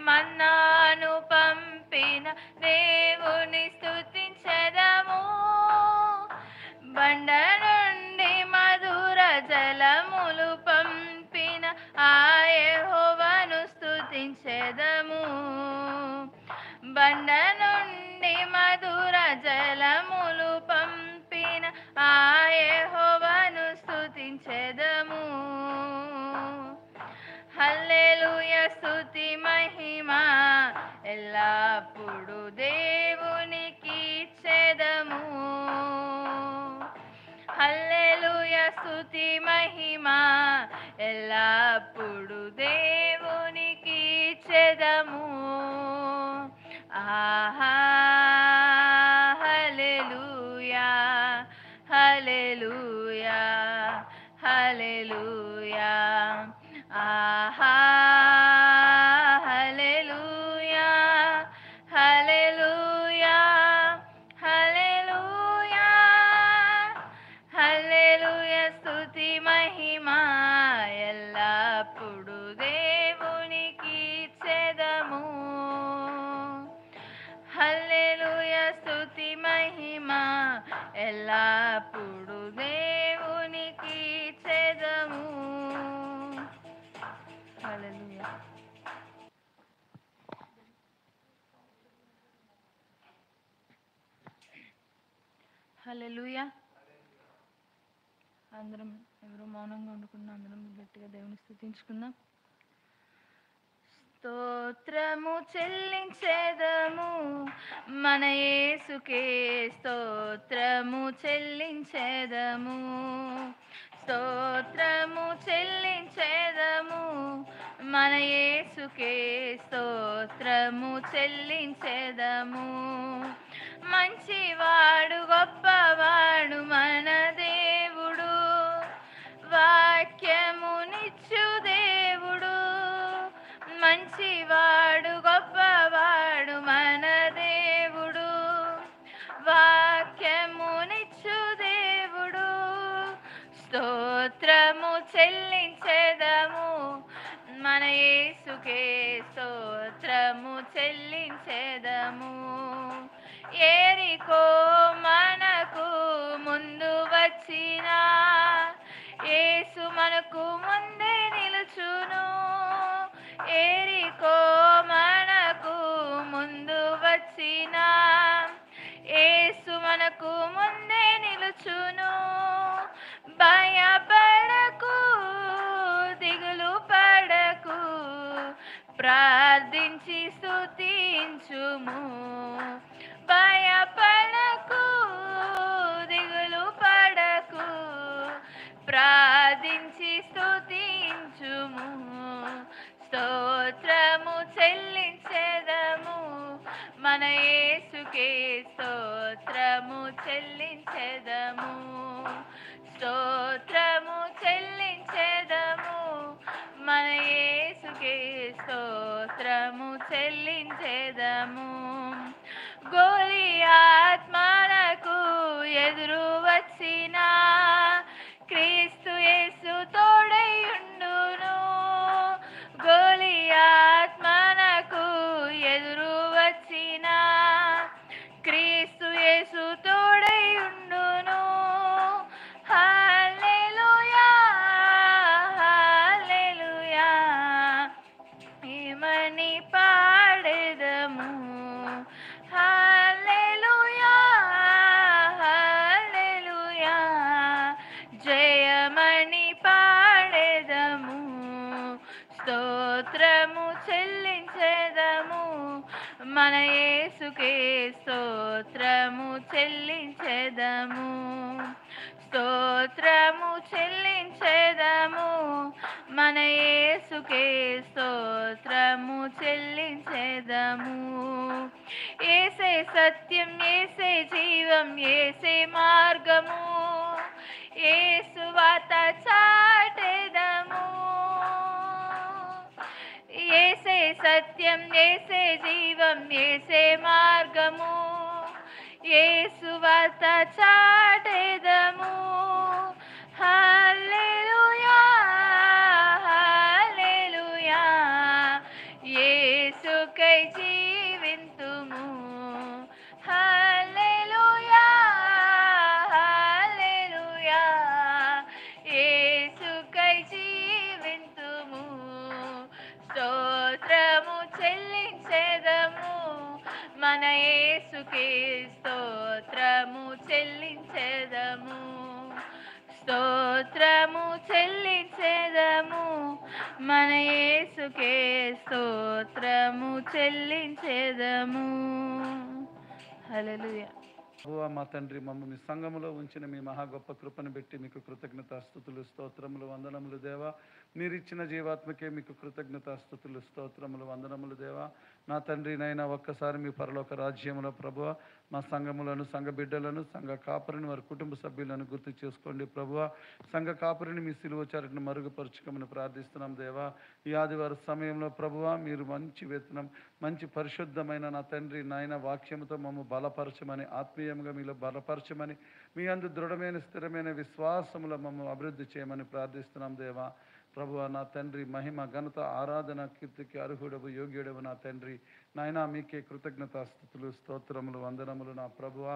మన్నాను పంపిన దేవుని స్తుతించెదము. బండ నుండి మధుర జలములు పంపిన ఆ యెహోవాను స్తుతించెదము. బండ నుండి మధుర జలములు పంపిన ఆ యెహోవాను స్తుతించెదము. హల్లెలూయా స్తుతి మహిమ ఎల్లప్పుడు దేవునికి ఇచ్చెదము. హల్లెలూయా స్తుతి మహిమ ఎల్లప్పుడు దేవునికి ఇచ్చెదము. ఆహా హల్లెలూయా హల్లెలూయా హల్లెలూయా. ఆహా హల్లెలూయా హల్లెలూయా హల్లెలూయా హల్లెలూయా స్తుతి మహిమ ఎల్లప్పుడు దేవునికి ఇచ్చెదము. హల్లెలూయా స్తుతి మహిమ ఎల్లప్పుడు దేవునికి ఇచ్చెదము. హల్లెలూయా. హల్లెలూయా. అందరం ఎవరు మౌనంగా ఉండకుండా అందరం గట్టిగా దేవుని స్తుతించుకుందాం. స్తోత్రము చెల్లించెదము మన యేసుకే, స్తోత్రము చెల్లించెదము. స్తోత్రము చెల్లించెదము మన యేసుకే, స్తోత్రము చెల్లించెదము. మంచివాడు గొప్పవాడు మన దేవుడు, వాక్యమునిచ్చు దేవుడు. మంచివాడు గొప్పవాడు మన దేవుడు, వాక్యమునిచ్చు దేవుడు. స్తోత్రము చెల్లించెదము మన యేసుకే, స్తోత్రము చెల్లించెదము. యెరికో మనకు ముందు వచ్చిన యేసు మనకు ముందే నిలుచును. యెరికో మనకు ముందు వచ్చిన యేసు మనకు ముందే నిలుచును. భయపడకు దిగులు పడకు, ప్రార్థించి స్తుతించుము. భయపడకు దిగులు పడకు, ప్రార్థించి స్తుతించుము. స్తోత్రము చెల్లించెదము మన యేసుకే, స్తోత్రము చెల్లించెదము. స్తోత్రము చెల్లించెదము మన యేసుకే, స్తోత్రము చెల్లించెదము. గొలియాత్ మనకు ఎదురు వచ్చిన క్రీస్తు యేసు తోడైయుండును. గొలియాత్ మనకు ఎదురు వచ్చిన క్రీస్తు యేసు తోడైయుండును. హల్లెలూయా హల్లెలూయా ఏమని పాడెదము. హల్లెలూయా హల్లెలూయా జయమని పాడెదము. స్తోత్రము చెల్లించెదము మన యేసుకే, స్తోత్రము చెల్లించెదము. స్తోత్రము చెల్లించెదము మన యేసుకే, స్తోత్రము చెల్లించెదము. యేసే సత్యం, యేసే జీవం, యేసే మార్గము, యేసు వార్త చాటెదము. యేసే సత్యం, యేసే జీవం, యేసే మార్గము, యేసు వార్త చాటెదము. హల్లెలూయా హల్లెలూయా యేసుకై జీవింతుము. హల్లెలూయా హల్లెలూయా యేసుకై జీవింతుము. స్తోత్రము చెల్లించెదము మన యేసుకే స్తోత్రము చెల్లించెదము. స్తోత్రము చెల్లించెదము మన యేసుకే స్తోత్రము చెల్లించెదము. హల్లెలూయా. మా తండ్రి, మమ్మ మీ సంఘములో ఉంచిన మీ మహా గొప్ప కృపను బట్టి మీకు కృతజ్ఞతాస్తుతులు స్తోత్రములు వందనములు దేవా. మీరిచ్చిన జీవాత్మకే మీకు కృతజ్ఞతాస్తుతులు స్తోత్రములు వందనములు దేవా. నా తండ్రి నైనా ఒక్కసారి మీ పరలోక రాజ్యములో ప్రభువ మా సంఘములను, సంఘ బిడ్డలను, సంఘ కాపురిని, వారి కుటుంబ సభ్యులను గుర్తు చేసుకోండి ప్రభువ. సంఘ కాపురిని మీ సిలువ చాటును మరుగుపరచుకోమని ప్రార్థిస్తున్నాం దేవా. ఈ ఆదివారం సమయంలో ప్రభువ మీరు మంచి వేతనం, మంచి పరిశుద్ధమైన నా తండ్రి నాయన వాక్యముతో మమ్మ బలపరచమని, ఆత్మీయంగా మీలో బలపరచమని, మీ అందు దృఢమైన స్థిరమైన విశ్వాసములో మమ్మల్ని అభివృద్ధి చేయమని ప్రార్థిస్తున్నాం దేవా. ప్రభువ నా తండ్రి మహిమ ఘనత ఆరాధన కీర్తికి అర్హుడవు యోగ్యుడవు నా తండ్రి నాయన మీకే కృతజ్ఞతాస్తుతులు స్తోత్రములు వందనములు నా ప్రభువ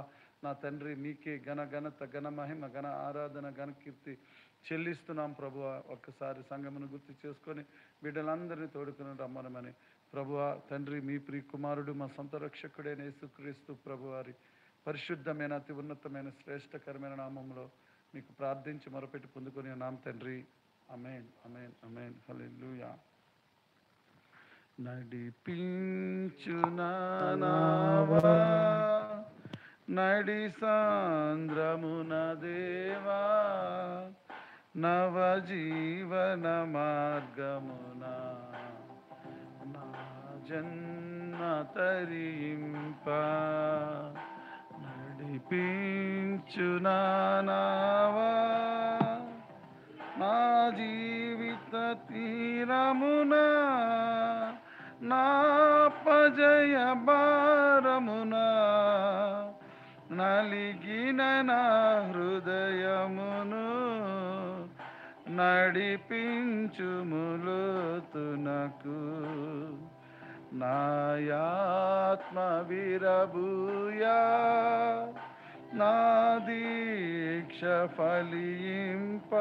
నా తండ్రి. మీకే ఘనత ఘన మహిమ ఘన ఆరాధన ఘన కీర్తి చెల్లిస్తున్నాం ప్రభువ. ఒక్కసారి సంఘమును గుర్తు చేసుకొని బిడ్డలందరినీ తోడుకుని రమ్మనమని ప్రభువ తండ్రి మీ ప్రియ కుమారుడు మా సొంత రక్షకుడైన యేసుక్రీస్తు ప్రభువారి పరిశుద్ధమైన అతి ఉన్నతమైన శ్రేష్టకరమైన నామంలో మీకు ప్రార్థించి మొరపెట్టి పొందుకొని నామ తండ్రి. ఆమేన్ ఆమేన్ ఆమేన్. హల్లెలూయా. నడిపించు నావా నడి సాంద్రమున దేవా, నవ జీవన మార్గమున నా జన్మ తరింప. నడిపించు నావా నా జీవిత తీరమున, నా పజయ భారమున, నలిగిన నా హృదయమును నడిపించుములోతునకు. నాయాత్మ విరబూయా, నా దీక్ష ఫలింప,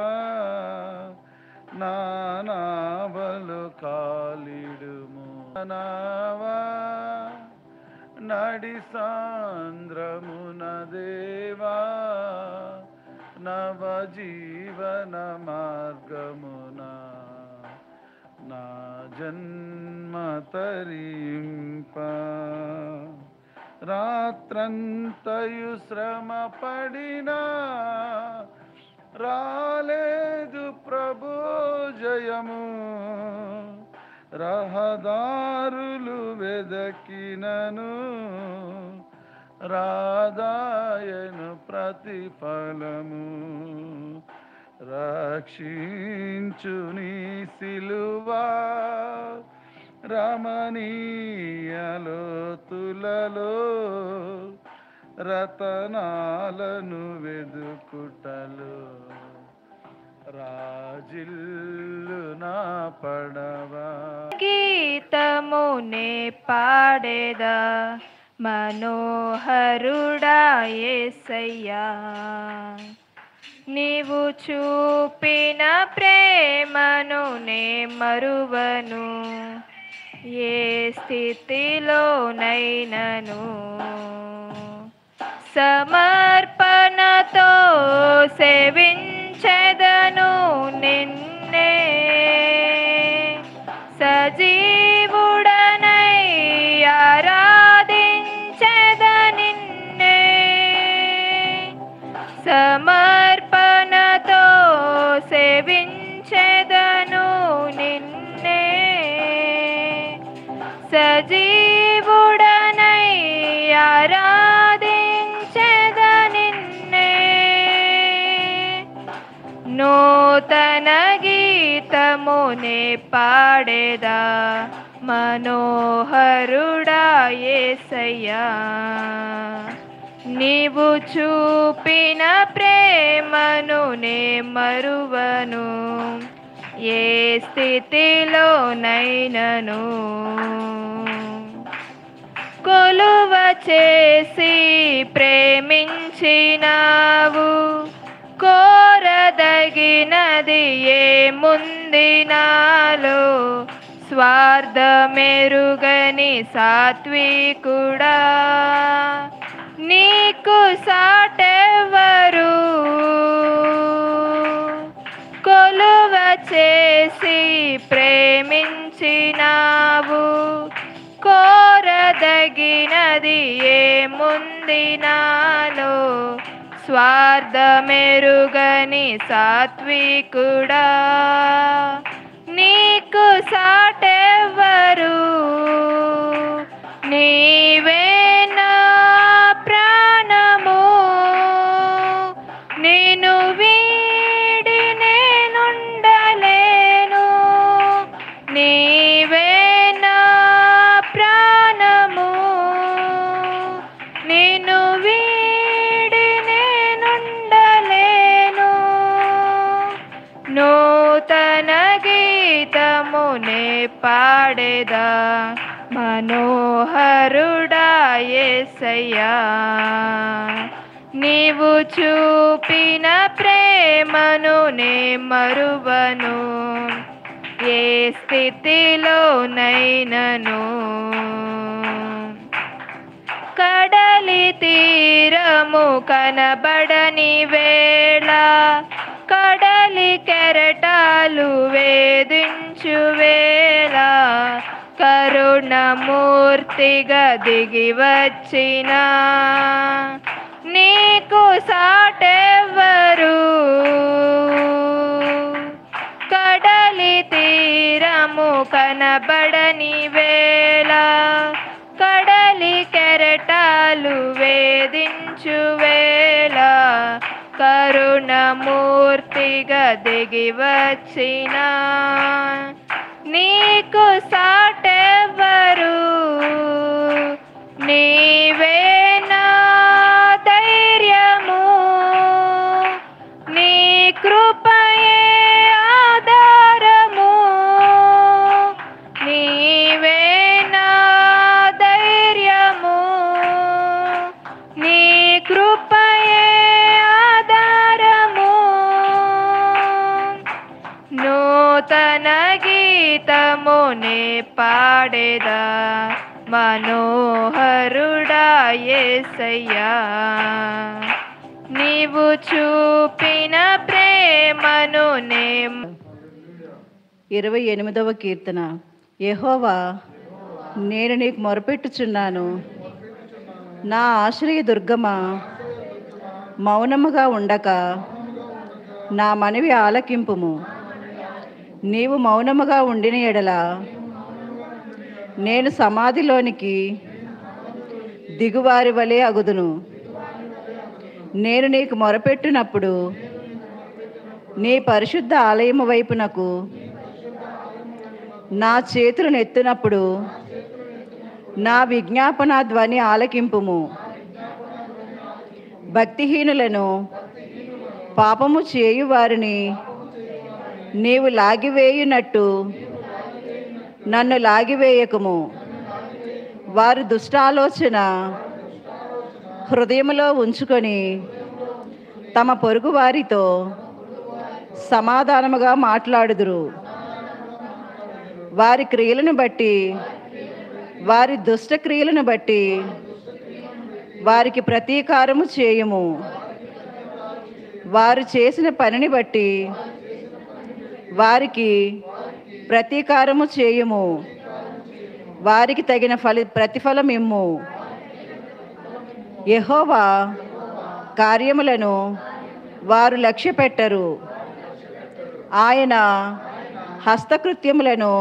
నా నావలు కాలిడుము. నావా నడి సాంద్రమున దేవా, నవ జీవన మార్గమున నా జన్మ తరింప. రాత్రంతయు శ్రమ పడినా రాలేదు ప్రభు జయము. రహదారులు వెదకినను రాదాయను ప్రతిఫలము. రక్షించు నీ సిలువా రమణీయలోతులలో, రతనాలను వెదుకుటలో రాజిల్లు నా పడవా. గీతమునే పాడేదా మనోహరుడా యేసయ్యా, నీవు చూపిన ప్రేమను నే మరువను, ఏ స్థితిలోనైనను. సమర్పణతో సేవించెదను నిన్నే, సజీవుడనై ఆరాధించెద నిన్నే. సమర్పణతో సేవించెదను నిన్నే, సజీవుడనై ఆరాధించెద నిన్నే. నూతన గీతమునే పాడేదా మనోహరుడా యేసయ్యా, నీవు చూపిన ప్రేమను నే మరువను, ఏ స్థితిలోనైనను. చేసి ప్రేమించినావు, కోరదగినది ఏముంది నాలో, స్వార్థమెరుగని సాత్వికుడా, నీకు సాటెవరు, కొలువ చేసి ప్రేమించినావు, కోరదగినది ఏముంది నాలో, స్వార్థమెరుగని సాత్వికుడా, నీకు సాటెవరు, నీవే నా ప్రాణము, నిన్ను వీడి నేనుండలేను, నీవే నా ప్రాణము, నిన్ను వీడి నేనుండలేను, నూతన గీతమునే పాడేదా, మనోహరుడా యేసయ్యా, నీవు చూపిన ప్రేమను నే మరువను, ఏ స్థితిలోనైనను, కడలి తీరము కనబడని వేళ, కడలి కెరటాలు వేధించు వేళ, కరుణమూర్తిగా దిగి వచ్చిన నీకు సాటెవరు, కడలి తీరము కనబడని వేళ, కడలి కెరటాలు వేధించు వేళ, కరుణమూర్తిగా దిగి వచ్చిన నీకు సాటెవరు, నీవే నా ధైర్యము, నీ కృపయే ఆధారము, నీవే నా ధైర్యము, నీ కృపయే ఆధారము, నూతన గీతమునే పాడేదా, మనోహరుడా యేసయ్యా, నీవు చూపిన ప్రేమను నే. 28వ కీర్తన. యెహోవా, నేను నీకు మొరపెట్టుచున్నాను, నా ఆశ్రయ దుర్గమా, మౌనముగా ఉండక నా మనవి ఆలకింపుము. నీవు మౌనముగా ఉండిన ఎడల నేను సమాధిలోనికి దిగువారి వలె అగుదును. నేను నీకు మొరపెట్టినప్పుడు నీ పరిశుద్ధ ఆలయము వైపునకు నా చేతులను ఎత్తినప్పుడు నా విజ్ఞాపన ధ్వని ఆలకింపుము. భక్తిహీనులను, పాపము చేయువారిని నీవు లాగివేయునట్టు నన్ను లాగివేయకుము. వారు దుష్టాలోచన హృదయములో ఉంచుకొని తమ పొరుగు వారితో సమాధానముగా మాట్లాడుదురు. వారి క్రియలను బట్టి, వారి దుష్ట క్రియలను బట్టి వారికి ప్రతీకారము చేయుము. వారు చేసిన పనిని బట్టి వారికి ప్రతీకారము చేయుము. వారికి తగిన ప్రతిఫలం ఇమ్ము. యెహోవా కార్యములను వారు లక్ష్యపెట్టరు. ఆయన హస్తకృత్యములను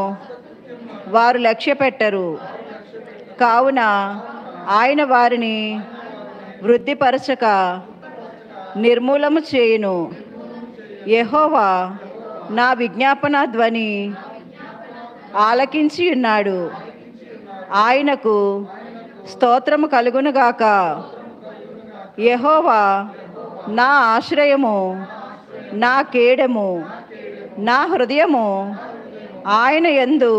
వారు లక్ష్యపెట్టరు. కావున ఆయన వారిని వృద్ధిపరచక నిర్మూలము చేయును. యెహోవా నా విజ్ఞాపన ధ్వని ఆలకించి ఉన్నాడు. ఆయనకు స్తోత్రము కలుగునుగాక. యెహోవా నా ఆశ్రయము, నా కేడము, నా హృదయము ఆయన యందు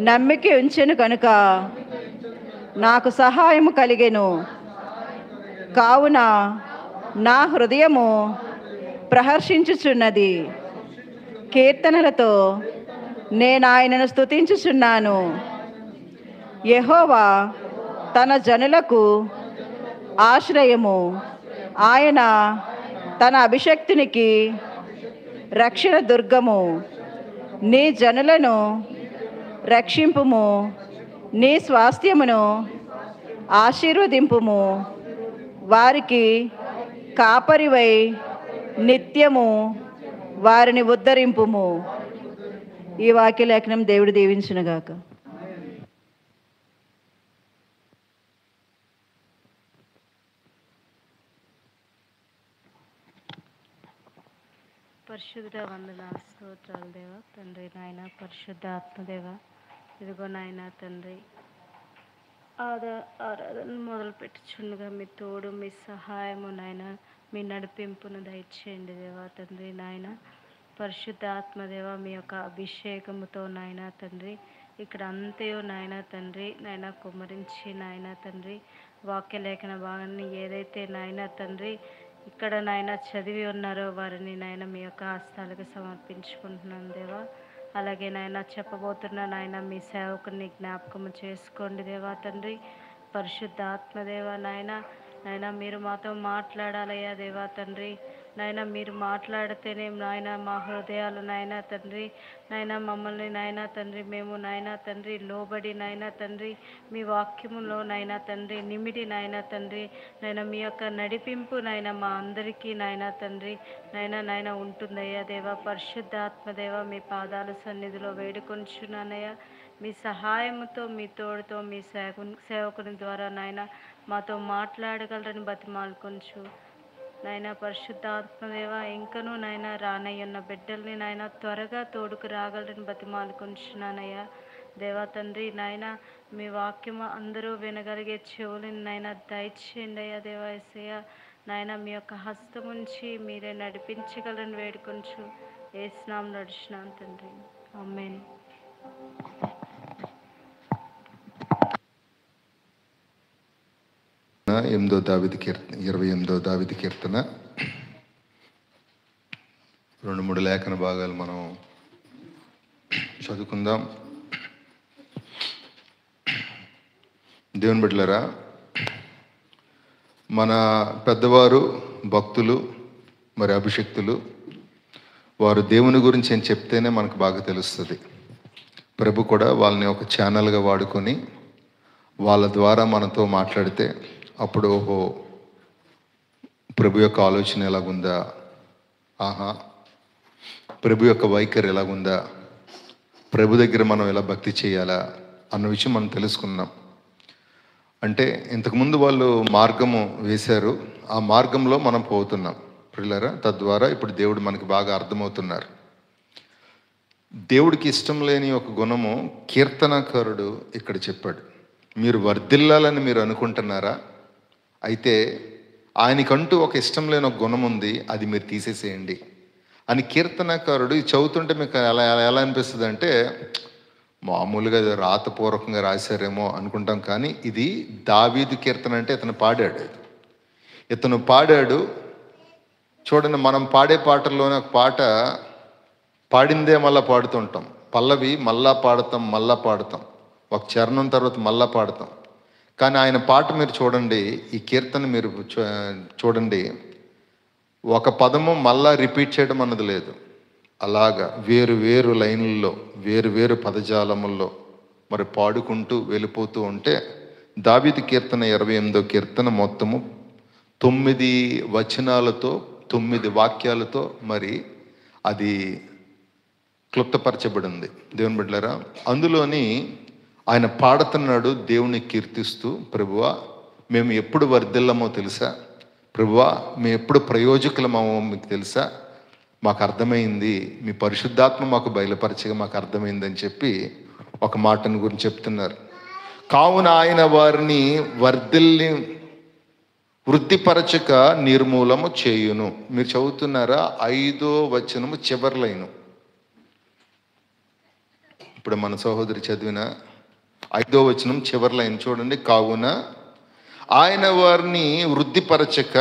నమ్మిక ఉంచెను కనుక నాకు సహాయము కలిగెను. కావున నా హృదయము ప్రహర్షించుచున్నది. కీర్తనలతో నేను ఆయనను స్తుతించుచున్నాను. యెహోవా తన జనులకు ఆశ్రయము. ఆయన తన అభిషక్తునికి రక్షణ దుర్గము. నీ జనులను రక్షింపుము. నీ స్వాస్థ్యమును ఆశీర్వదింపుము. వారికి కాపరివై నిత్యము వారిని ఉద్ధరింపుము. ఈ వాక్య లేఖనం దేవుడు దీవించునుగాక. పరిశుద్ధ వందనాలు, స్తోత్రాలు దేవా తండ్రి. నాయన పరిశుద్ధ ఆత్మదేవ, ఇదిగో నాయన తండ్రి, ఆరాధన మొదలు పెట్టుచుండగా మీ తోడు, మీ సహాయము నాయన, మీ నడిపింపును దయచేయండి దేవా తండ్రి. నాయన పరిశుద్ధ ఆత్మదేవ, మీ యొక్క అభిషేకముతో నాయన తండ్రి ఇక్కడ అంతయో నాయన తండ్రి నాయన కుమ్మరించి నాయన తండ్రి వాక్య లేఖన భాగాన్ని ఏదైతే నాయన తండ్రి ఇక్కడ నాయన చదివి ఉన్నారో వారిని నాయన మీ యొక్క హస్తాలకు సమర్పించుకుంటున్నాను దేవా. అలాగే నాయన చెప్పబోతున్న నాయన మీ సేవకుని జ్ఞాపకము చేసుకోండి దేవా తండ్రి. పరిశుద్ధ ఆత్మదేవ నాయన మీరు మాతో మాట్లాడాలయ్యా దేవా తండ్రి. నాయన మీరు మాట్లాడితేనే నాయన మా హృదయాలు నాయన తండ్రి నాయన మమ్మల్ని నాయన తండ్రి మేము నాయన తండ్రి లోబడి నాయన తండ్రి మీ వాక్యములో నాయన తండ్రి నిమిడి నాయన తండ్రి నాయన మీ యొక్క నడిపింపు నాయన మా అందరికీ నాయన తండ్రి నాయన ఉంటుందయ్యా దేవా. పరిశుద్ధాత్మదేవ మీ పాదాల సన్నిధిలో వేడుకొంచున్నానయ్యా. మీ సహాయముతో మీ తోడుతో మీ సేవకుని ద్వారా నాయన మాతో మాట్లాడగలరని బతిమాలుకొంచు నాయన. పరిశుద్ధాత్మదేవ ఇంకనూ నాయన రానయ్యున్న బిడ్డల్ని నాయన త్వరగా తోడుకు రాగలరని బతిమాలుకొంచున్నానయ్యా దేవా తండ్రి. నాయన మీ వాక్యము అందరూ వినగలిగే చెవులని నాయన దయచేయండి అయ్యా దేవా యేసయ్య. నాయన మీ యొక్క హస్తముంచి మీరే నడిపించగలని వేడుకొంచు యేసు నామములో నడిచినాను తండ్రి, ఆమేన్. దావీదు కీర్తన 28వ దావీదు కీర్తన 2-3 లేఖన భాగాలు మనం చదువుకుందాం. దేవుని బిడ్డలారా, మన పెద్దవారు భక్తులు మరి అభిషక్తులు వారు దేవుని గురించి ఏం చెప్తేనే మనకు బాగా తెలుస్తుంది. ప్రభు కూడా వాళ్ళని ఒక ఛానల్గా వాడుకొని వాళ్ళ ద్వారా మనతో మాట్లాడితే అప్పుడు ఓహో ప్రభు యొక్క ఆలోచన ఎలాగుందా, ఆహా ప్రభు యొక్క వైఖరి ఎలాగుందా, ప్రభు దగ్గర మనం ఎలా భక్తి చేయాలా అన్న విషయం మనం తెలుసుకున్నాం. అంటే ఇంతకుముందు వాళ్ళు మార్గము వేశారు, ఆ మార్గంలో మనం పోతున్నాం పిల్లరా. తద్వారా ఇప్పుడు దేవుడు మనకి బాగా అర్థమవుతున్నారు. దేవుడికి ఇష్టం లేని ఒక గుణము కీర్తనకారుడు ఇక్కడ చెప్పాడు. మీరు వర్ధిల్లాలని మీరు అనుకుంటున్నారా? అయితే ఆయనకంటూ ఒక ఇష్టం లేని ఒక గుణం ఉంది, అది మీరు తీసేసేయండి అని కీర్తనకారుడు చదువుతుంటే మీకు ఎలా అనిపిస్తుంది అంటే మామూలుగా రాతపూర్వకంగా రాశారేమో అనుకుంటాం. కానీ ఇది దావీదు కీర్తన. అంటే ఇతను పాడాడు. చూడండి, మనం పాడే పాటల్లోనే ఒక పాట పాడిందే మళ్ళా పాడుతుంటాం, పల్లవి మళ్ళా పాడతాం, ఒక చరణం తర్వాత మళ్ళా పాడతాం. కానీ ఆయన పాట మీరు చూడండి, ఈ కీర్తన మీరు చూడండి, ఒక పదము మళ్ళా రిపీట్ చేయడం అన్నది లేదు. అలాగా వేరు లైన్లలో వేరు పదజాలముల్లో మరి పాడుకుంటూ వెళ్ళిపోతూ ఉంటే దావీదు కీర్తన 28వ కీర్తన మొత్తము 9 వచనాలతో 9 వాక్యాలతో మరి అది క్లుప్తపరచబడింది. దేవుని బిడ్డలారా, అందులోని ఆయన పాడుతున్నాడు దేవుని కీర్తిస్తూ, ప్రభువా మేము ఎప్పుడు వర్ధిల్లమో తెలుసా, ప్రభువా మేము ఎప్పుడు ప్రయోజకులమో మీకు తెలుసా, మాకు అర్థమైంది, మీ పరిశుద్ధాత్మ మాకు బయలుపరచగా మాకు అర్థమైందని చెప్పి ఒక మాటను గురించి చెప్తున్నారు. కావున ఆయన వారిని వృద్ధిపరచక నిర్మూలము చేయును. మీరు చదువుతున్నారా? 5వ వచనము చివరి లైను. ఇప్పుడు మన సహోదరి చదివిన 5వ వచనం చివరి లైన్ చూడండి. కావున ఆయన వారిని వృద్ధిపరచక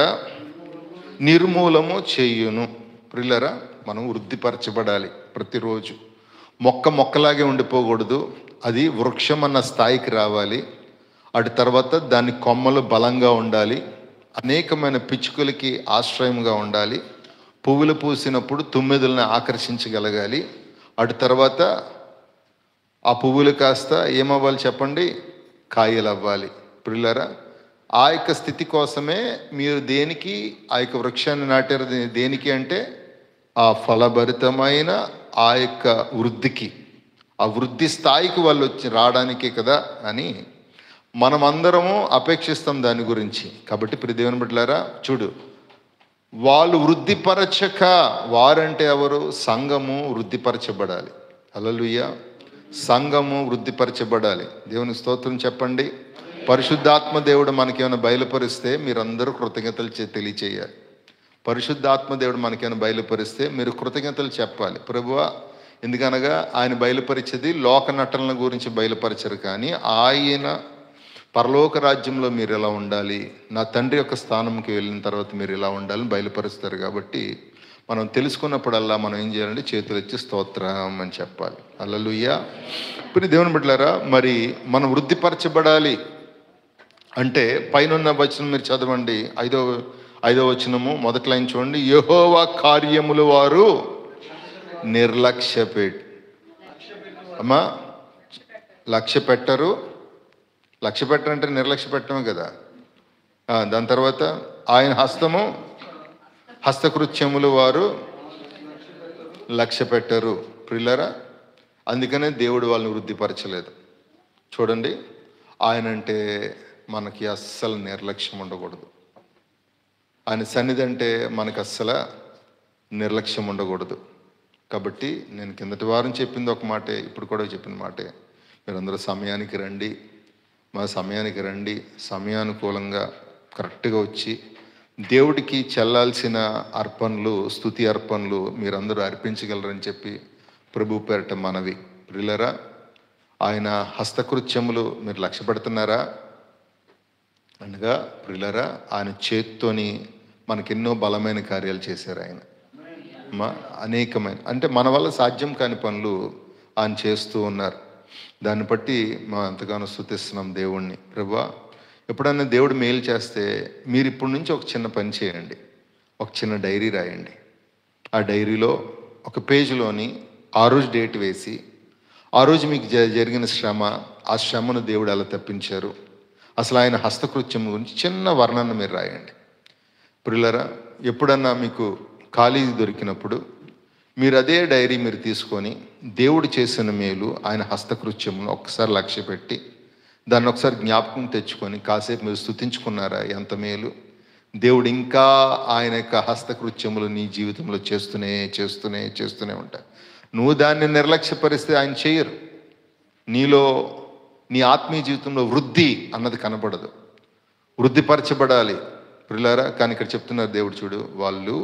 నిర్మూలము చేయును. ప్రియులారా, మనం వృద్ధిపరచబడాలి. ప్రతిరోజు మొక్కలాగే ఉండిపోకూడదు. అది వృక్షం అన్న స్థాయికి రావాలి. అటు తర్వాత దాని కొమ్మలు బలంగా ఉండాలి. అనేకమైన పిచ్చుకలకి ఆశ్రయంగా ఉండాలి. పువ్వులు పూసినప్పుడు తుమ్మెదలను ఆకర్షించగలగాలి. అటు తర్వాత ఆ పువ్వులు కాస్త ఏమవ్వాలి చెప్పండి? కాయలు అవ్వాలి. ప్రియులారా, ఆ యొక్క స్థితి కోసమే మీరు దేనికి ఆ యొక్క వృక్షాన్ని నాటారు? దేనికి అంటే ఆ ఫలభరితమైన ఆ యొక్క వృద్ధికి, ఆ వృద్ధి స్థాయికి వాళ్ళు వచ్చి రావడానికే కదా అని మనమందరము అపేక్షిస్తాం దాని గురించి. కాబట్టి ప్రియ దేవుని బిడ్డలారా, చూడు, వాళ్ళు వృద్ధిపరచక, వారంటే ఎవరు? సంఘము వృద్ధిపరచబడాలి. హల్లెలూయా. సంఘము వృద్ధిపరచబడాలి. దేవునికి స్తోత్రం చెప్పండి. పరిశుద్ధాత్మ దేవుడు మనకేమైనా బయలుపరిస్తే మీరందరూ కృతజ్ఞతలు తెలియచేయాలి. పరిశుద్ధాత్మ దేవుడు మనకేమైనా బయలుపరిస్తే మీరు కృతజ్ఞతలు చెప్పాలి. ప్రభువా, ఎందుకనగా ఆయన బయలుపరిచేది లోక నటనల గురించి బయలుపరచరు, కానీ ఆయన పరలోక రాజ్యంలో మీరు ఎలా ఉండాలి, నా తండ్రి యొక్క స్థానంకి వెళ్ళిన తర్వాత మీరు ఎలా ఉండాలని బయలుపరుస్తారు. కాబట్టి మనం తెలుసుకున్నప్పుడల్లా మనం ఏం చేయాలంటే చేతులు ఇచ్చి స్తోత్రం అని చెప్పాలి. హల్లెలూయా. ఇప్పుడు దేవుని బిడ్డలారా, మరి మనం వృద్ధిపరచబడాలి అంటే పైన వచనం మీరు చదవండి. ఐదో వచనము మొదటి లైన్ చూడండి. యెహోవా కార్యములు వారు అమ్మా లక్ష్య పెట్టరు. లక్ష్య పెట్టరంటే నిర్లక్ష్య పెట్టడమే కదా. దాని తర్వాత ఆయన హస్తకృత్యములు వారు లక్ష్య పెట్టరు. ప్రియులారా, అందుకనే దేవుడు వాళ్ళని వృద్ధిపరచలేదు. చూడండి, ఆయన అంటే మనకి అస్సలు నిర్లక్ష్యం ఉండకూడదు. ఆయన సన్నిధి అంటే మనకు అస్సలు నిర్లక్ష్యం ఉండకూడదు. కాబట్టి నేను కిందటి వారం చెప్పింది ఒక మాటే, ఇప్పుడు కూడా చెప్పిన మాటే. మీరందరూ సమయానికి రండి, మా సమయానికి రండి, సమయానుకూలంగా కరెక్ట్గా వచ్చి దేవుడికి చెల్లాల్సిన అర్పణలు, స్తుతి అర్పణలు మీరందరూ అర్పించగలరని చెప్పి ప్రభు పేరట మనవి. ప్రియులారా, ఆయన హస్తకృత్యములు మీరు లక్ష్య పెడుతున్నారా? అనగా ప్రియులారా, ఆయన చేత్తోని మనకెన్నో బలమైన కార్యాలు చేశారు. ఆయన అనేకమైన, అంటే మన వల్ల సాధ్యం కాని పనులు ఆయన చేస్తూ ఉన్నారు. దాన్ని బట్టి మనం ఎంతగానో స్తుతిస్తున్నాం దేవుణ్ణి. ప్రభువా, ఎప్పుడన్నా దేవుడు మేలు చేస్తే మీరు ఇప్పటి నుంచి ఒక చిన్న పని చేయండి. ఒక చిన్న డైరీ రాయండి. ఆ డైరీలో ఒక పేజీలోని ఆ రోజు డేట్ వేసి, ఆ రోజు మీకు జరిగిన శ్రమ, ఆ శ్రమను దేవుడు ఎలా తప్పించారు, అసలు ఆయన హస్తకృత్యం గురించి చిన్న వర్ణన మీరు రాయండి. ప్రియులారా, ఎప్పుడన్నా మీకు ఖాళీ దొరికినప్పుడు మీరు అదే డైరీ మీరు తీసుకొని దేవుడు చేసిన మేలు, ఆయన హస్తకృత్యమును ఒక్కసారి లక్ష్య పెట్టి దాన్ని ఒకసారి జ్ఞాపకం తెచ్చుకొని కాసేపు మీరు స్తుతించుకున్నారా? ఎంత మేలు! దేవుడు ఇంకా ఆయన యొక్క హస్తకృత్యములు నీ జీవితంలో చేస్తూనే ఉంటాయి. నువ్వు దాన్ని నిర్లక్ష్యపరిస్తే ఆయన చేయరు. నీలో, నీ ఆత్మీయ జీవితంలో వృద్ధి అన్నది కనబడదు. వృద్ధిపరచబడాలి ప్రియులారా. కానీ ఇక్కడ చెప్తున్నారు దేవుడు, చూడు, వాళ్ళు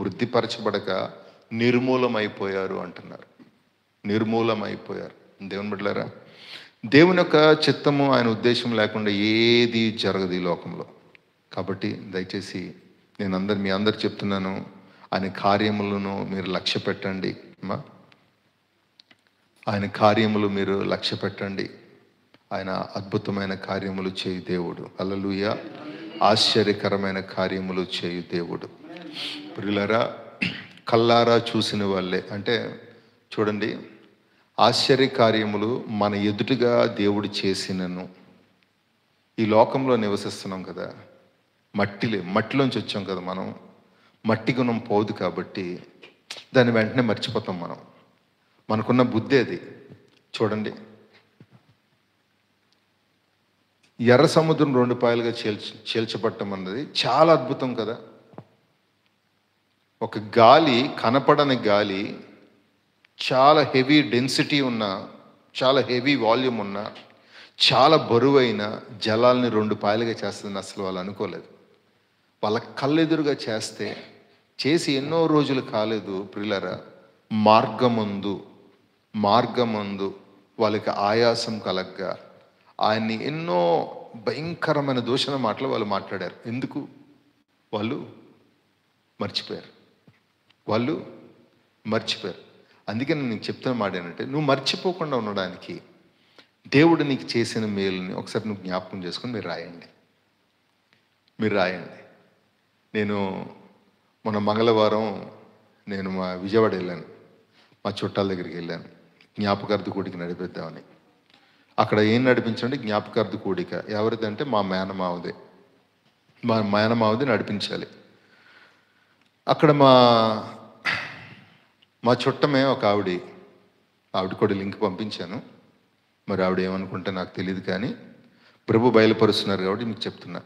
వృద్ధిపరచబడక నిర్మూలమైపోయారు అంటున్నారు. నిర్మూలమైపోయారు. దేవుని బిడ్డలారా, దేవుని యొక్క చిత్తము, ఆయన ఉద్దేశం లేకుండా ఏది జరగదు ఈ లోకంలో. కాబట్టి దయచేసి నేను మీ అందరు చెప్తున్నాను, ఆయన కార్యములను మీరు లక్ష్య పెట్టండి. ఆయన కార్యములు మీరు లక్ష్య పెట్టండి. ఆయన అద్భుతమైన కార్యములు చేయు దేవుడు. హల్లెలూయా. ఆశ్చర్యకరమైన కార్యములు చేయు దేవుడు. ప్రియులారా, కల్లారా చూసిన వాళ్ళే, అంటే చూడండి, ఆశ్చర్య కార్యములు మన ఎదుటిగా దేవుడు చేసినను. ఈ లోకంలో నివసిస్తున్నాం కదా, మట్టిలోంచి వచ్చాం కదా మనం. మట్టి గుణం పోదు కాబట్టి దాన్ని వెంటనే మర్చిపోతాం మనం. మనకున్న బుద్ధి అది. చూడండి, ఎర్ర సముద్రం 2 పాయలుగా చీల్చబట్టం అన్నది చాలా అద్భుతం కదా. ఒక గాలి, కనపడని గాలి, చాలా హెవీ డెన్సిటీ ఉన్న, చాలా హెవీ వాల్యూమ్ ఉన్న, చాలా బరువైన జలాల్ని 2 పాయలుగా చేస్తుందని అసలు వాళ్ళు అనుకోలేదు. వాళ్ళ కళ్ళెదురుగా చేసి ఎన్నో రోజులు కాలేదు ప్రియులారా. మార్గమందు వాళ్ళకి ఆయాసం కలగ్గా ఆయన్ని ఎన్నో భయంకరమైన దూషణ మాటలు వాళ్ళు మాట్లాడారు. ఎందుకు? వాళ్ళు మర్చిపోయారు. అందుకే నేను నీకు చెప్తున్న మాట ఏంటంటే, నువ్వు మర్చిపోకుండా ఉండడానికి దేవుడు నీకు చేసిన మేలుని ఒకసారి నువ్వు జ్ఞాపకం చేసుకొని మీరు రాయండి. నేను మొన్న మంగళవారం నేను మా విజయవాడ వెళ్ళాను, మా చుట్టాల దగ్గరికి వెళ్ళాను, జ్ఞాపకార్థ కూడిక నడిపిద్దామని. అక్కడ ఏం నడిపించండి? జ్ఞాపకార్థ కూడిక. ఎవరిదంటే మా మేనమావది నడిపించాలి. అక్కడ మా చుట్టమే ఒక ఆవిడ కూడా లింక్ పంపించాను. మరి ఆవిడ ఏమనుకుంటే నాకు తెలియదు, కానీ ప్రభు బయలుపరుస్తున్నారు కాబట్టి మీకు చెప్తున్నా.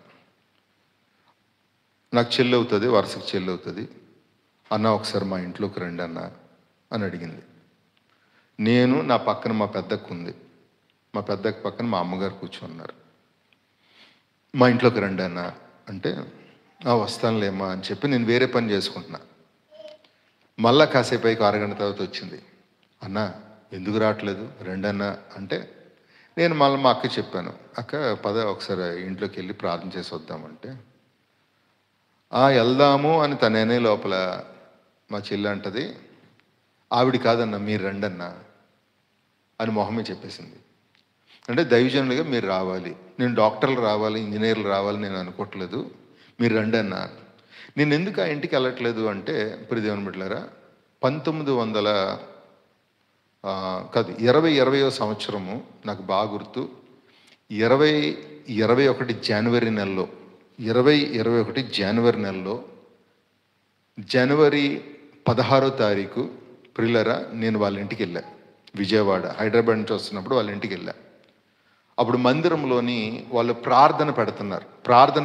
నాకు చెల్లి అవుతుంది, వరుసకు చెల్లి అవుతుంది. అన్న ఒకసారి మా ఇంట్లోకి రండి అన్న అని అడిగింది. నేను నా పక్కన మా పెద్దక్క ఉంది, మా పెద్దక్క పక్కన మా అమ్మగారు కూర్చున్నారు. మా ఇంట్లోకి రండి అన్న అంటే వస్తానులేమ్మా అని చెప్పి నేను వేరే పని చేసుకుంటున్నా. మళ్ళా కాసేపు అయికి అరగంట తర్వాత వచ్చింది. అన్న ఎందుకు రావట్లేదు, రండి అన్న అంటే నేను మళ్ళీ మా అక్క చెప్పాను, అక్క పద ఒకసారి ఇంట్లోకి వెళ్ళి ప్రార్థన చేసి వద్దామంటే వెళ్దాము అని తనేనే లోపల మా చెల్లి అంటది, ఆవిడ కాదన్న మీరు రండి అన్న అని మొహమే చెప్పేసింది. అంటే దైవజనులుగా మీరు రావాలి, నేను డాక్టర్లు రావాలి, ఇంజనీర్లు రావాలి నేను అనుకోవట్లేదు, మీరు రండి అన్న. నేను ఎందుకు ఆ ఇంటికి వెళ్ళట్లేదు అంటే, ప్రియదేవుని బిడ్డలారా, 2020వ సంవత్సరము నాకు బాగా గుర్తు. 2021 జనవరి నెలలో జనవరి 16వ తారీఖు ప్రియులరా నేను వాళ్ళ ఇంటికి వెళ్ళా. విజయవాడ, హైదరాబాద్ నుంచి వస్తున్నప్పుడు వాళ్ళ ఇంటికి వెళ్ళా. అప్పుడు మందిరంలోని వాళ్ళు ప్రార్థన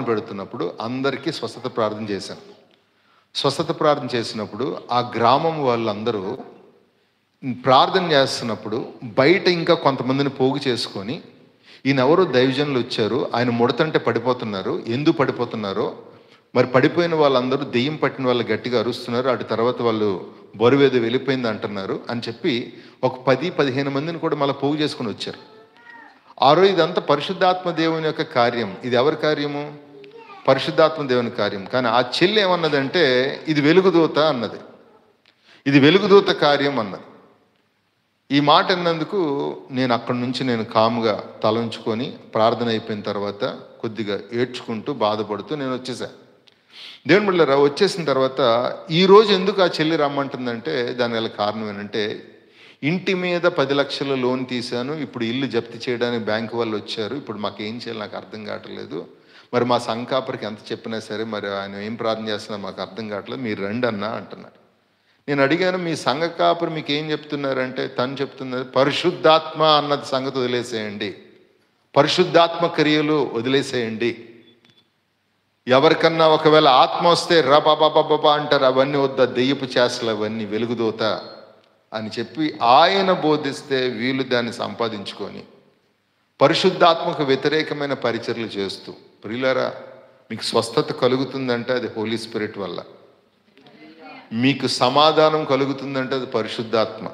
పెడుతున్నప్పుడు అందరికీ స్వస్థత ప్రార్థన చేశాను. స్వస్థత ప్రార్థన చేసినప్పుడు ఆ గ్రామం వాళ్ళందరూ ప్రార్థన చేస్తున్నప్పుడు బయట ఇంకా కొంతమందిని పోగు చేసుకొని, ఈయన ఎవరో దైవజనులు వచ్చారు, ఆయన ముడతంటే పడిపోతున్నారు, ఎందుకు పడిపోతున్నారో మరి, పడిపోయిన వాళ్ళందరూ దెయ్యం పట్టిన వాళ్ళు గట్టిగా అరుస్తున్నారు, అటు తర్వాత వాళ్ళు బరువేదో వెళ్ళిపోయింది అంటున్నారు అని చెప్పి ఒక 10-15 మందిని కూడా మళ్ళీ పోగు చేసుకుని వచ్చారు. ఆ రోజు ఇదంతా పరిశుద్ధాత్మ దేవుని యొక్క కార్యం. ఇది ఎవరి కార్యము? పరిశుద్ధాత్మ దేవుని కార్యం. కానీ ఆ చెల్లి ఏమన్నదంటే ఇది వెలుగుదూత అన్నది, ఇది వెలుగుదూత కార్యం అన్నది. ఈ మాట అన్నందుకు నేను అక్కడి నుంచి నేను కాముగా తలంచుకొని ప్రార్థన అయిపోయిన తర్వాత కొద్దిగా ఏడ్చుకుంటూ బాధపడుతూ నేను వచ్చేసాను. దేవుని బిడ్డలారా, వచ్చేసిన తర్వాత ఈరోజు ఎందుకు ఆ చెల్లి రమ్మంటుందంటే దానివల్ల కారణం ఏంటంటే, ఇంటి మీద 10 లక్షల లోన్ తీశాను, ఇప్పుడు ఇల్లు జప్తి చేయడానికి బ్యాంకు వాళ్ళు వచ్చారు, ఇప్పుడు మాకు ఏం చేయాలి నాకు అర్థం కావట్లేదు, మరి మా సంకాపరికి ఎంత చెప్పినా సరే మరి ఆయన ఏం ప్రార్థన చేస్తున్నా మాకు అర్థం కావట్లేదు, మీరు రండి అన్నా అంటున్నారు. నేను అడిగాను, మీ సంఘ కాపురు మీకు ఏం చెప్తున్నారంటే తను చెప్తున్నది పరిశుద్ధాత్మ అన్నది సంగతి వదిలేసేయండి, పరిశుద్ధాత్మ క్రియలు వదిలేసేయండి. ఎవరికన్నా ఒకవేళ ఆత్మ వస్తే రబాబాబాబా అంటారు, అవన్నీ వద్ద దెయ్యపు చేసలు, అవన్నీ వెలుగుదోత అని చెప్పి ఆయన బోధిస్తే వీళ్ళు దాన్ని సంపాదించుకొని పరిశుద్ధాత్మకు వ్యతిరేకమైన పరిచర్యలు చేస్తూ, ప్రియులారా మీకు స్వస్థత కలుగుతుందంటే అది హోలీ స్పిరిట్ వల్ల, మీకు సమాధానం కలుగుతుందంటే అది పరిశుద్ధాత్మ.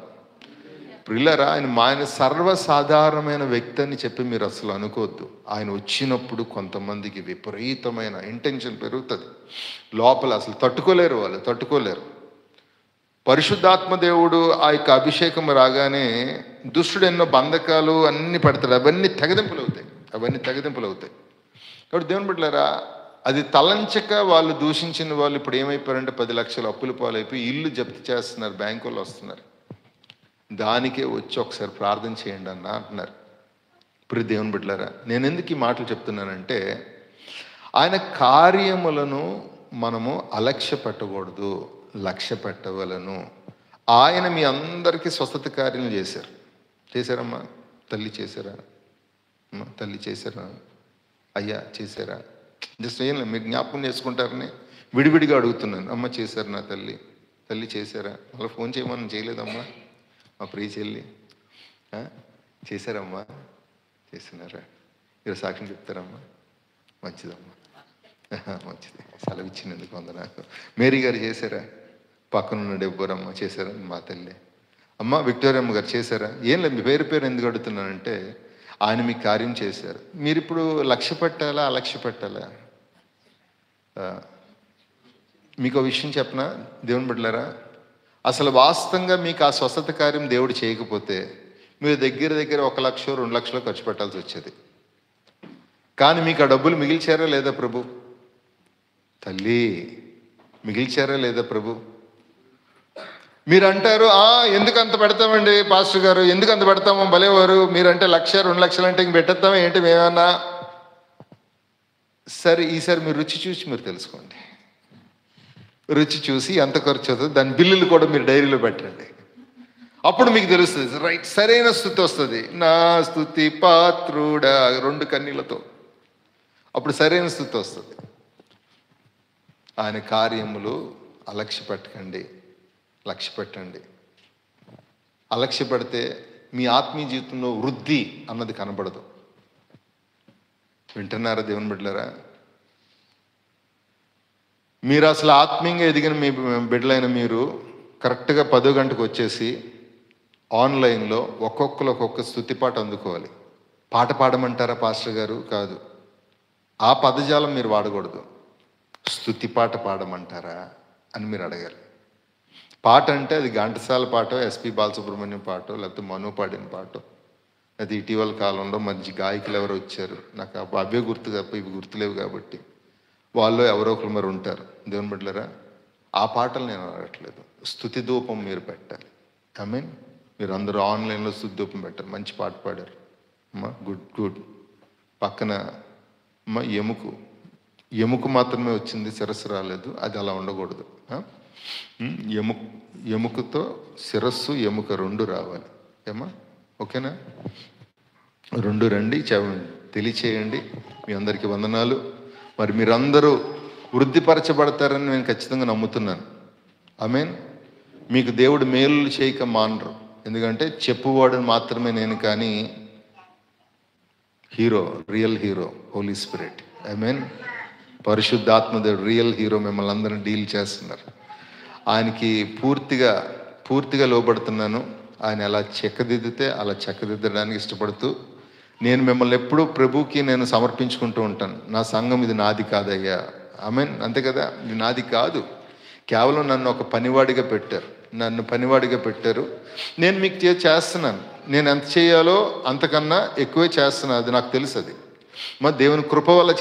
ప్రియులారా ఆయన సర్వసాధారణమైన వ్యక్తి అని చెప్పి మీరు అసలు అనుకోవద్దు. ఆయన వచ్చినప్పుడు కొంతమందికి విపరీతమైన ఇంటెన్షన్ పెరుగుతుంది లోపల, అసలు తట్టుకోలేరు. పరిశుద్ధాత్మ దేవుడు ఆ యొక్క అభిషేకం రాగానే దుష్టుడు ఎన్నో బంధకాలు అన్ని పెడతాడు, అవన్నీ తెగదింపులు అవుతాయి. కాబట్టి దేవుని బిడ్డలారా, అది తలంచక వాళ్ళు దూషించిన వాళ్ళు ఇప్పుడు ఏమైపోయారంటే 10 లక్షల అప్పుల పాలైపోయి ఇల్లు జప్తి చేస్తున్నారు, బ్యాంకు వాళ్ళు వస్తున్నారు. దానికే వచ్చి ఒకసారి ప్రార్థన చేయండి అన్న అంటున్నారు. ఇప్పుడు దేవుని బిడ్డలారా, నేను ఎందుకు ఈ మాటలు చెప్తున్నానంటే, ఆయన కార్యములను మనము అలక్ష్య పెట్టకూడదు, లక్ష్య పెట్టవలను. ఆయన మీ అందరికీ స్వస్థత కార్యం చేశారమ్మా. తల్లి చేశారా? అయ్యా చేశారా? జస్ట్ ఏం లేదు, మీరు జ్ఞాపకం చేసుకుంటారని విడివిడిగా అడుగుతున్నాను. అమ్మ చేశారు నా తల్లి చేశారా? మళ్ళీ ఫోన్ చేయమని చేయలేదమ్మా మా ప్రియ చెల్లి, చేశారమ్మా, చేస్తున్నారా? మీరు సాక్ష్యం చెప్తారమ్మా? మంచిదమ్మా, మంచిది, సెలవు ఇచ్చినందుకు వందనాలు. మేరీ గారు చేశారా? పక్కనున్న డెబ్బోరమ్మ చేశారా? మా తల్లి. అమ్మ విక్టోరియమ్మ గారు చేశారా? ఏం లేదు, మీ పేరు ఎందుకు అడుగుతున్నానంటే ఆయన మీకు కార్యం చేశారు. మీరు ఇప్పుడు లక్ష్య పెట్టాలా అలక్ష్య పెట్టాలా? మీకు ఒక విషయం చెప్పనా దేవుని బిడ్డలారా, అసలు వాస్తవంగా మీకు ఆ స్వస్థత కార్యం దేవుడు చేయకపోతే మీరు దగ్గర 1 లక్ష 2 లక్షలు ఖర్చు పెట్టాల్సి వచ్చేది. కానీ మీకు ఆ డబ్బులు మిగిల్చారా లేదా ప్రభు? తల్లి, మిగిల్చారా లేదా ప్రభు? మీరు అంటారు, ఎందుకు అంత పెడతామండి పాస్టర్ గారు, ఎందుకు అంత పెడతాము భలేవారు, మీరంటే 1 లక్ష 2 లక్షలు అంటే ఇంక పెట్టేస్తామా ఏంటి మేమన్నా? సరే, ఈసారి మీరు రుచి చూసి మీరు తెలుసుకోండి. రుచి చూసి ఎంత ఖర్చు అవుతుంది దాని బిల్లులు కూడా మీరు డైరీలో పెట్టండి. అప్పుడు మీకు తెలుస్తుంది, రైట్, సరైన స్తుతి వస్తుంది. నా స్తుతి పాత్రుడా 2 కన్నీళ్లతో అప్పుడు సరైన స్తుతి వస్తుంది. ఆయన కార్యములు అలక్ష్య పెట్టకండి, లక్ష్య పెట్టండి. అలక్ష్య పెడితే మీ ఆత్మీయ జీవితంలో వృద్ధి అన్నది కనబడదు. వింటున్నారా దేవుని బిడ్డలారా? మీరు అసలు ఆత్మీయంగా ఎదిగిన మీ బిడ్డలైన మీరు కరెక్ట్గా 10 గంటకు వచ్చేసి ఆన్లైన్లో ఒక్కొక్క స్తుతి పాట అందుకోవాలి. పాట పాడమంటారా పాస్టర్ గారు? కాదు, ఆ పదజాలం మీరు వాడకూడదు. స్తుతి పాట పాడమంటారా అని మీరు అడగాలి. పాట అంటే అది ఘంటసాల పాటో, ఎస్పి బాలసుబ్రహ్మణ్యం పాటో, లేకపోతే మను పాడిన పాటో, అది ఇటీవల కాలంలో మంచి గాయకులు ఎవరు వచ్చారు, నాకు అవే గుర్తు తప్ప ఇవి గుర్తులేవు కాబట్టి వాళ్ళు ఎవరో ఒకరు మరి ఉంటారు. దేవుని బిడ్డలారా, ఆ పాటలు నేను అడగట్లేదు. స్తుతి ధూపం మీరు పెట్టాలి. ఐ మీన్ మీరు అందరూ ఆన్లైన్లో స్తుతి ధూపం పెట్టారు. మంచి పాట పాడారు అమ్మా, గుడ్. పక్కన అమ్మ ఎముక మాత్రమే వచ్చింది, శిరస్సు రాలేదు. అది అలా ఉండకూడదు. ఎముకతో శిరస్సు ఎముక 2 రావాలి. ఏమా, ఓకేనా? 2 రండి, తెలియచేయండి. మీ అందరికీ వందనాలు. మరి మీరందరూ వృద్ధిపరచబడతారని నేను ఖచ్చితంగా నమ్ముతున్నాను. ఆమేన్. మీకు దేవుడు మేలు చేయక మానరు. ఎందుకంటే చెప్పువాడు మాత్రమే నేను, కానీ రియల్ హీరో హోలీ స్పిరిట్. ఆమేన్. పరిశుద్ధాత్మదేవుడు రియల్ హీరో మిమ్మల్ని అందరిని డీల్ చేస్తున్నారు. ఆయనకి పూర్తిగా లోబడుతున్నాను. ఆయన ఎలా చెక్కదిద్దితే అలా చెక్కదిద్దడానికి ఇష్టపడుతూ నేను మిమ్మల్ని ఎప్పుడూ ప్రభుకి నేను సమర్పించుకుంటూ ఉంటాను. నా సంఘం ఇది నాది కాదయ్యా. ఆమేన్. అంతే కదా, ఇది నాది కాదు. కేవలం నన్ను ఒక పనివాడిగా పెట్టారు. నేను మీకు చేస్తున్నాను. నేను ఎంత చేయాలో అంతకన్నా ఎక్కువే చేస్తున్నాను. అది నాకు తెలుసు. అది మరి దేవుని కృప వల్ల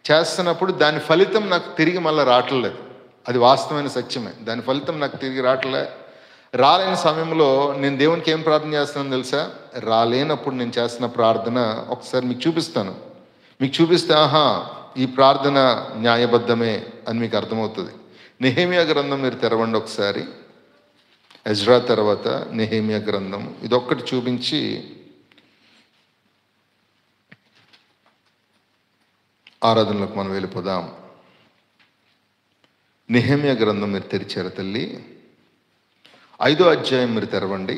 చేస్తున్నప్పుడు దాని ఫలితం నాకు తిరిగి మళ్ళీ రావట్లేదు. అది వాస్తవమైన సత్యమే. దాని ఫలితం నాకు తిరిగి రాలేని సమయంలో నేను దేవునికి ఏం ప్రార్థన చేస్తున్నాను తెలుసా? రాలేనప్పుడు నేను చేస్తున్న ప్రార్థన ఒకసారి మీకు చూపిస్తాను. మీకు చూపిస్తే ఈ ప్రార్థన న్యాయబద్ధమే అని మీకు అర్థమవుతుంది. నెహెమియా గ్రంథం మీరు తెరవండి ఒకసారి. ఎజ్రా తర్వాత నెహెమియా గ్రంథం ఇదొక్కటి చూపించి ఆరాధనలోకి మనం వెళ్ళిపోదాం. నెహెమియా గ్రంథం మీరు తెరిచారు తల్లి. 5వ అధ్యాయం మీరు తెరవండి.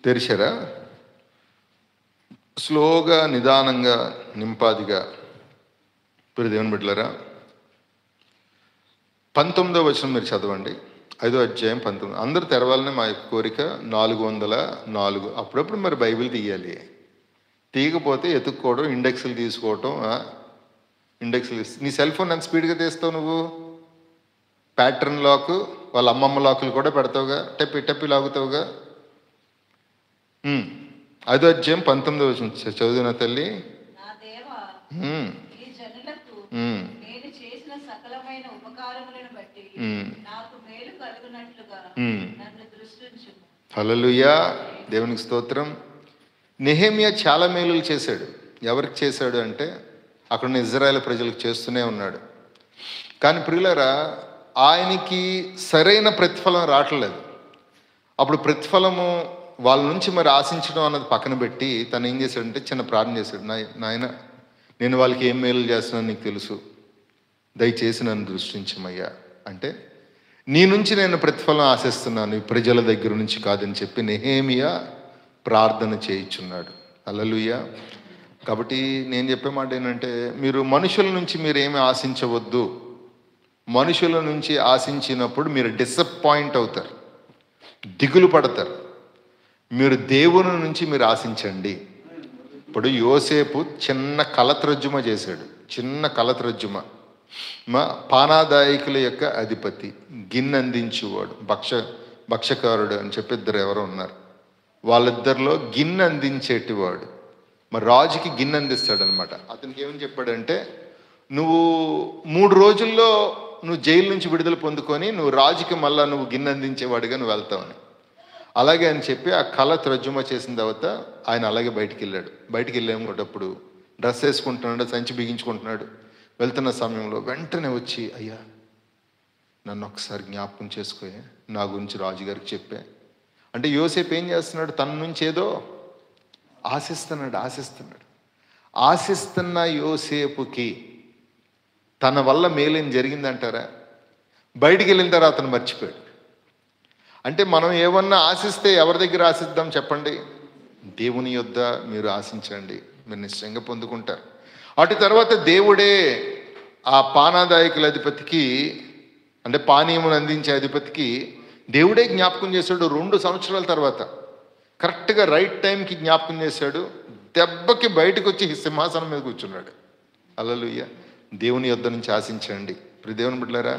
తెరిచారా? స్లోగా, నిదానంగా, నింపాదిగా దేవుని బిడ్డలారా 19వ వచనం మీరు చదవండి. 5వ అధ్యాయం 19. అందరూ తెరవాలని మా కోరిక. 404. అప్పుడప్పుడు మరి బైబిల్ తీయాలి. తీయకపోతే ఎత్తుక్కోవడం, ఇండెక్స్లు తీసుకోవటం. నీ సెల్ ఫోన్ ఎంత స్పీడ్గా తీస్తావు నువ్వు? ప్యాటర్న్ లాక్, వాళ్ళ అమ్మమ్మ లాకులు కూడా పెడతావుగా, టప్పి లాగుతావుగా. 5వ అధ్యాయం 19వ వచనం చదువున తల్లి. హల్లెలూయా, దేవునికి స్తోత్రం. నెహెమియా చాలా మేలులు చేశాడు. ఎవరికి చేశాడు అంటే అక్కడున్న ఇజ్రాయేల్ ప్రజలకు చేస్తూనే ఉన్నాడు. కానీ ప్రియులారా, ఆయనకి సరైన ప్రతిఫలం రావట్లేదు. అప్పుడు ప్రతిఫలము వాళ్ళ నుంచి మరి ఆశించడం అన్నది పక్కన పెట్టి తను ఏం చేశాడంటే చిన్న ప్రార్థన చేశాడు. నాయన, నేను వాళ్ళకి ఏం మేలు చేస్తున్నాను నీకు తెలుసు, దయచేసి నన్ను దృష్టించమయ్యా. అంటే నీ నుంచి నేను ప్రతిఫలం ఆశిస్తున్నాను, ఈ ప్రజల దగ్గర నుంచి కాదని చెప్పి నెహెమియా ప్రార్థన చేయించున్నాడు. హల్లెలూయా. కాబట్టి నేను చెప్పే మాట ఏంటంటే, మీరు మనుషుల నుంచి మీరు ఏమి ఆశించవద్దు. మనుషుల నుంచి ఆశించినప్పుడు మీరు డిసప్పాయింట్ అవుతారు, దిగులు పడతారు. మీరు దేవుని నుంచి మీరు ఆశించండి. ఇప్పుడు యోసేపు చిన్న కలత్రజ్జుమ చేశాడు, చిన్న కలత్రజ్జుమ. పానాదాయకుల యొక్క అధిపతి, గిన్నెందించేవాడు, భక్షకారుడు అని చెప్పి ఇద్దరు ఎవరో ఉన్నారు. వాళ్ళిద్దరిలో గిన్నె అందించేటివాడు మరి రాజుకి గిన్నె అందిస్తాడనమాట. అతనికి ఏమని చెప్పాడంటే, నువ్వు 3 రోజుల్లో నువ్వు జైలు నుంచి విడుదల పొందుకొని నువ్వు రాజుకి మళ్ళీ నువ్వు గిన్నె అందించేవాడిగా నువ్వు వెళ్తావని. అలాగే అని చెప్పి ఆ కళ తర్జుమా చేసిన తర్వాత ఆయన అలాగే బయటికి వెళ్ళాడు. బయటికి వెళ్ళేటప్పుడు డ్రెస్ వేసుకుంటున్నాడు, సంచి బిగించుకుంటున్నాడు. వెళ్తున్న సమయంలో వెంటనే వచ్చి, అయ్యా నన్ను ఒకసారి జ్ఞాపకం చేసుకోయే, నా గురించి రాజుగారికి చెప్పే. అంటే యోసేపు ఏం చేస్తున్నాడు, తన నుంచి ఏదో ఆశిస్తున్నాడు. ఆశిస్తున్న యోసేపుకి తన వల్ల మేలేం జరిగిందంటారా? బయటికి వెళ్ళిన తర్వాత అతను మర్చిపోయాడు. అంటే మనం ఏమన్నా ఆశిస్తే ఎవరి దగ్గర ఆశిద్దాం చెప్పండి? దేవుని యొద్ద మీరు ఆశించండి, మీరు నిశ్చయంగా పొందుకుంటారు. అటు తర్వాత దేవుడే ఆ పానాదాయకుల అధిపతికి, అంటే పానీయమును అందించే అధిపతికి దేవుడే జ్ఞాపకం చేశాడు. 2 సంవత్సరాల తర్వాత కరెక్ట్గా రైట్ టైంకి జ్ఞాపకం చేశాడు. దెబ్బకి బయటకు వచ్చి సింహాసనం మీద కూర్చున్నాడు. హల్లెలూయా. దేవుని యొద్ద నుంచి ఆశించండి. ఇప్పుడు దేవుని బిడ్డలారా,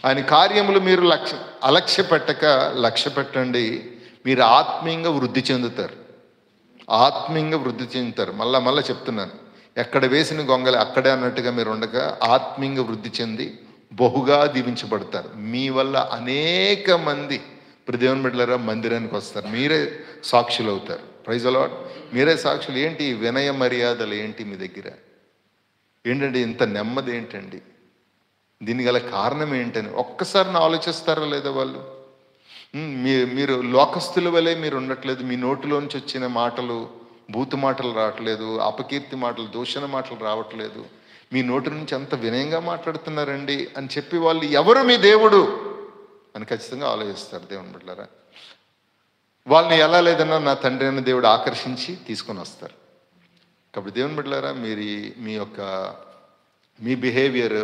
ఆయన కార్యములు మీరు అలక్ష్య పెట్టక లక్ష్య పెట్టండి. మీరు ఆత్మీయంగా వృద్ధి చెందుతారు, ఆత్మీయంగా వృద్ధి చెందుతారు. మళ్ళా చెప్తున్నాను, ఎక్కడ వేసిన గొంగలి అక్కడే అన్నట్టుగా మీరు ఉండగా ఆత్మీయంగా వృద్ధి చెంది బహుగా దీవించబడతారు. మీ వల్ల అనేక మంది ఇప్పుడు దేవుని బిడ్డలారా మందిరానికి వస్తారు. మీరే సాక్షులు అవుతారు. Praise the Lord. మీరే సాక్షులు. ఏంటి వినయ మర్యాదలు ఏంటి మీ దగ్గర? ఏంటండి ఇంత నెమ్మది ఏంటండి? దీని గల కారణం ఏంటని ఒక్కసారి ఆలోచిస్తారా లేదా వాళ్ళు? మీరు లోకస్తుల వలె మీరు ఉండట్లేదు. మీ నోటిలోంచి వచ్చిన మాటలు బూతు మాటలు రావట్లేదు, అపకీర్తి మాటలు, దూషణ మాటలు రావట్లేదు. మీ నోటి నుంచి అంత వినయంగా మాట్లాడుతున్నారండి అని చెప్పి వాళ్ళు ఎవరు మీ దేవుడు అని ఖచ్చితంగా ఆలోచిస్తారు దేవుని బిడ్డలారా. వాళ్ళని ఎలా లేదన్నా నా తండ్రి అయిన దేవుడు ఆకర్షించి తీసుకొని వస్తారు. కాబట్టి దేవుని బిడ్డలారా, మీ బిహేవియర్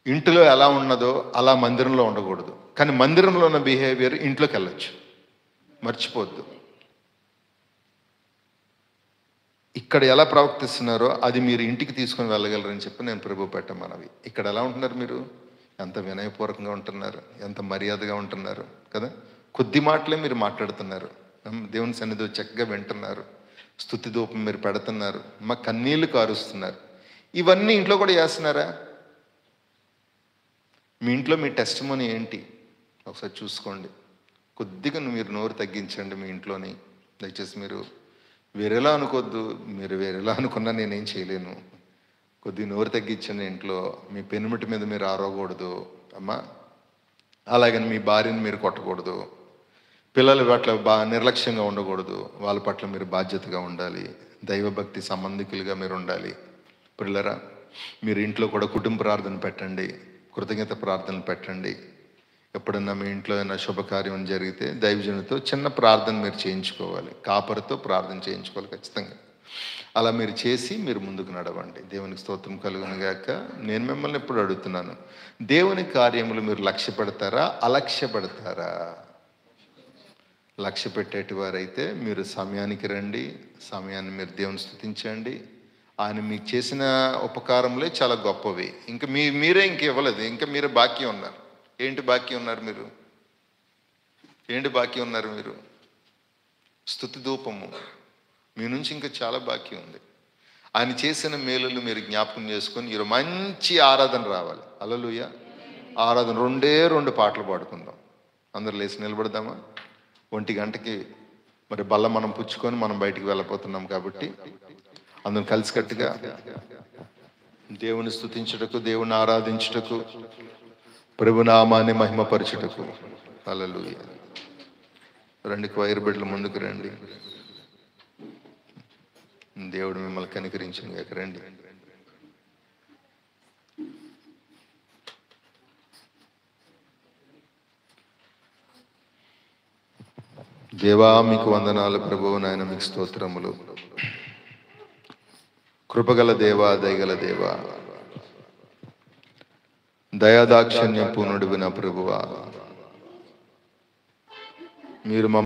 ఇంటిలో ఎలా ఉన్నదో అలా మందిరంలో ఉండకూడదు. కానీ మందిరంలో ఉన్న బిహేవియర్ ఇంట్లోకి వెళ్ళొచ్చు, మర్చిపోద్దు. ఇక్కడ ఎలా ప్రవర్తిస్తున్నారో అది మీరు ఇంటికి తీసుకొని వెళ్ళగలరని చెప్పి నేను ప్రభు పెట్టమన్నవి. ఇక్కడ ఎలా ఉంటున్నారు మీరు? ఎంత వినయపూర్వకంగా ఉంటున్నారు, ఎంత మర్యాదగా ఉంటున్నారు కదా. కొద్ది మాటలే మీరు మాట్లాడుతున్నారు, దేవుని సన్నిధిలో చక్కగా వింటున్నారు, స్తుతి ధూపం మీరు పెడుతున్నారు, మా కన్నీళ్లు కారుస్తున్నారు. ఇవన్నీ ఇంట్లో కూడా చేస్తున్నారా? మీ ఇంట్లో మీ టెస్టిమనీ ఏంటి ఒకసారి చూసుకోండి. కొద్దిగా మీరు నోరు తగ్గించండి మీ ఇంట్లోని. దయచేసి మీరు వేరేలా అనుకోవద్దు. మీరు వేరేలా అనుకున్నా నేనేం చేయలేను. కొద్దిగా నోరు తగ్గించండి ఇంట్లో. మీ పెనుమిటి మీద మీరు ఆరవకూడదు అమ్మా. అలాగని మీ భార్యను మీరు కొట్టకూడదు. పిల్లల పట్ల నిర్లక్ష్యంగా ఉండకూడదు. వాళ్ళ పట్ల మీరు బాధ్యతగా ఉండాలి. దైవభక్తి సంబంధికులుగా మీరు ఉండాలి. పిల్లరా, మీరు ఇంట్లో కూడా కుటుంబ ప్రార్థన పెట్టండి, కృతజ్ఞత ప్రార్థనలు పెట్టండి. ఎప్పుడన్నా మీ ఇంట్లో ఏమైనా శుభకార్యం జరిగితే దైవజనుడితో చిన్న ప్రార్థన మీరు చేయించుకోవాలి, కాపరితో ప్రార్థన చేయించుకోవాలి ఖచ్చితంగా. అలా మీరు చేసి మీరు ముందుకు నడవండి. దేవునికి స్తోత్రం కలుగును గాక. నేను మిమ్మల్ని ఎప్పుడు అడుగుతున్నాను, దేవుని కార్యములు మీరు లక్ష్య పెడతారా, అలక్ష్య పెడతారా? లక్ష్య పెట్టేటి వారైతే మీరు సమయానికి రండి, సమయాన్ని మీరు దేవుని స్తుతించండి. ఆయన మీకు చేసిన ఉపకారములే చాలా గొప్పవి. ఇంకా మీరే ఇంక ఇవ్వలేదు, ఇంకా మీరే బాకీ ఉన్నారు. ఏంటి బాకీ ఉన్నారు మీరు? ఏంటి బాకీ ఉన్నారు మీరు? స్తుతి ధూపము మీ నుంచి ఇంకా చాలా బాకీ ఉంది. ఆయన చేసిన మేలులు మీరు జ్ఞాపకం చేసుకొని ఈరోజు మంచి ఆరాధన రావాలి. హల్లెలూయా. ఆరాధన 2 పాటలు పాడుకుందాం. అందరు లేచి నిలబడదామా? 1 గంటకి మరి బల్ల మనం పుచ్చుకొని మనం బయటికి వెళ్ళిపోతున్నాం కాబట్టి అందరం కలిసికట్టుగా దేవుని స్తుతించుటకు, దేవుని ఆరాధించుటకు, ప్రభునామాన్ని మహిమపరచుటకు. హల్లెలూయా. రండి, క్వైర్ బిడ్డలు ముందుకు రండి. దేవుడు మిమ్మల్ని కనికరించిన రండి. దేవా మీకు వందనాలు ప్రభువు. నాయన మీకు స్తోత్రములు. కృపగల దేవా, దయగల దేవా, దయాదాక్షిణ్య పూర్ణుడివి నా ప్రభువా, మీరు